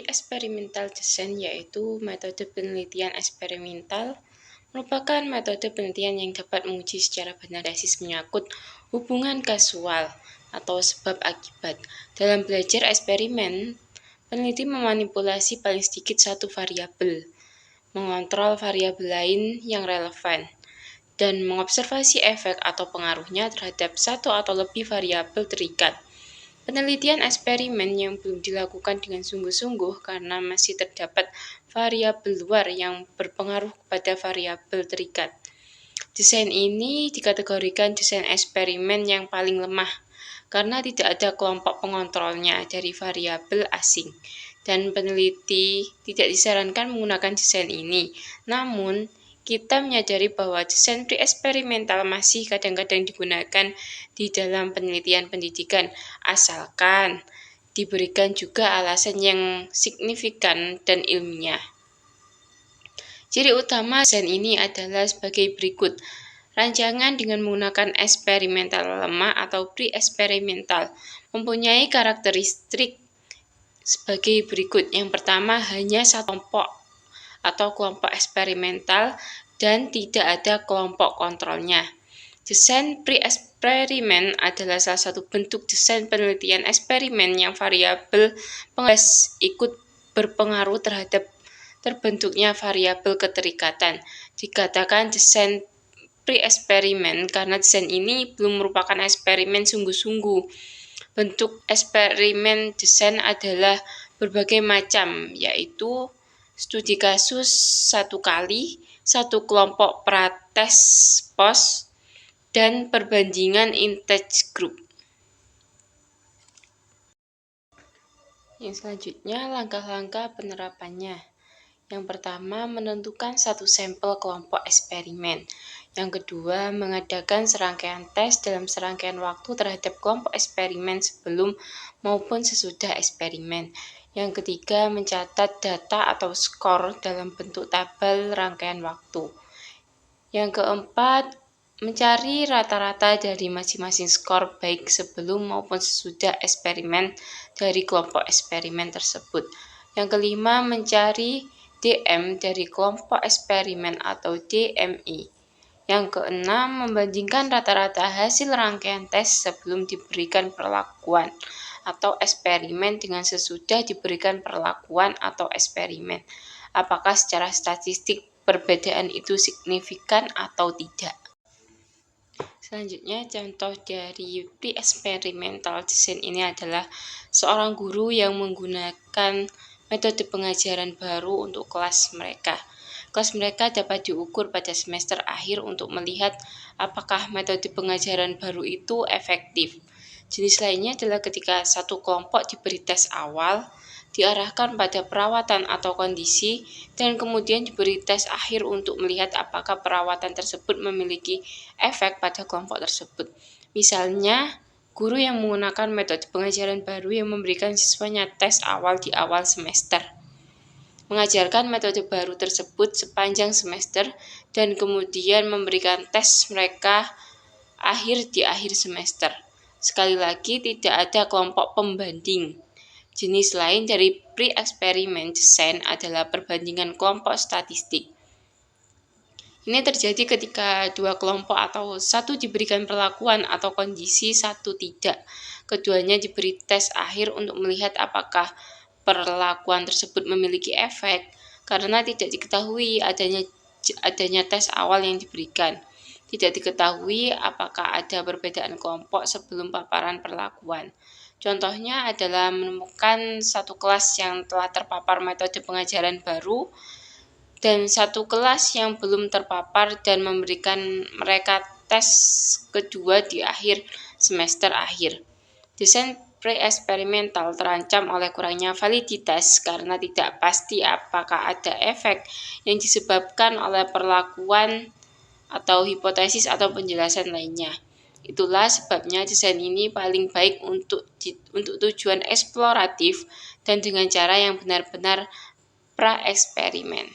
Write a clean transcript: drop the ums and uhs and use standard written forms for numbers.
Pre-experimental design yaitu metode penelitian eksperimental merupakan metode penelitian yang dapat menguji secara benar tesis menyangkut hubungan kausal atau sebab akibat. Dalam belajar eksperimen, peneliti memanipulasi paling sedikit satu variabel, mengontrol variabel lain yang relevan, dan mengobservasi efek atau pengaruhnya terhadap satu atau lebih variabel terikat. Penelitian eksperimen yang belum dilakukan dengan sungguh-sungguh karena masih terdapat variabel luar yang berpengaruh kepada variabel terikat. Desain ini dikategorikan desain eksperimen yang paling lemah karena tidak ada kelompok pengontrolnya dari variabel asing, dan peneliti tidak disarankan menggunakan desain ini. Namun, kita menyadari bahwa desain pre-eksperimental masih kadang-kadang digunakan di dalam penelitian pendidikan, asalkan diberikan juga alasan yang signifikan dan ilmiah. Ciri utama desain ini adalah sebagai berikut. Rancangan dengan menggunakan eksperimental lemah atau pre-eksperimental mempunyai karakteristik sebagai berikut. Yang pertama, hanya satu kelompok atau kelompok eksperimental dan tidak ada kelompok kontrolnya. Desain pre-eksperimen adalah salah satu bentuk desain penelitian eksperimen yang variabel pengawas ikut berpengaruh terhadap terbentuknya variabel keterikatan. Dikatakan desain pre-eksperimen karena desain ini belum merupakan eksperimen sungguh-sungguh. Bentuk eksperimen desain adalah berbagai macam, yaitu studi kasus satu kali, satu kelompok prates post, dan perbandingan in-test group. Yang selanjutnya, langkah-langkah penerapannya. Yang pertama, menentukan satu sampel kelompok eksperimen. Yang kedua, mengadakan serangkaian tes dalam serangkaian waktu terhadap kelompok eksperimen sebelum maupun sesudah eksperimen. Yang ketiga, mencatat data atau skor dalam bentuk tabel rangkaian waktu. Yang keempat, mencari rata-rata dari masing-masing skor baik sebelum maupun sesudah eksperimen dari kelompok eksperimen tersebut. Yang kelima, mencari DM dari kelompok eksperimen atau DMI. Yang keenam, membandingkan rata-rata hasil rangkaian tes sebelum diberikan perlakuan atau eksperimen dengan sesudah diberikan perlakuan atau eksperimen. Apakah secara statistik perbedaan itu signifikan atau tidak? Selanjutnya, contoh dari pre-experimental design ini adalah seorang guru yang menggunakan metode pengajaran baru untuk kelas mereka. Kelas mereka dapat diukur pada semester akhir untuk melihat apakah metode pengajaran baru itu efektif. Jenis lainnya adalah ketika satu kelompok diberi tes awal, diarahkan pada perawatan atau kondisi, dan kemudian diberi tes akhir untuk melihat apakah perawatan tersebut memiliki efek pada kelompok tersebut. Misalnya, guru yang menggunakan metode pengajaran baru yang memberikan siswanya tes awal di awal semester, mengajarkan metode baru tersebut sepanjang semester, dan kemudian memberikan tes mereka akhir di akhir semester. Sekali lagi, tidak ada kelompok pembanding. Jenis lain dari pre-eksperimen design adalah perbandingan kelompok statistik. Ini terjadi ketika dua kelompok atau satu diberikan perlakuan atau kondisi, satu tidak. Keduanya diberi tes akhir untuk melihat apakah perlakuan tersebut memiliki efek, karena tidak diketahui adanya tes awal yang diberikan. Tidak diketahui apakah ada perbedaan kelompok sebelum paparan perlakuan. Contohnya adalah menemukan satu kelas yang telah terpapar metode pengajaran baru dan satu kelas yang belum terpapar dan memberikan mereka tes kedua di akhir semester akhir. Desain pre-eksperimental terancam oleh kurangnya validitas karena tidak pasti apakah ada efek yang disebabkan oleh perlakuan atau hipotesis atau penjelasan lainnya. Itulah sebabnya desain ini paling baik untuk tujuan eksploratif dan dengan cara yang benar-benar pra-eksperimen.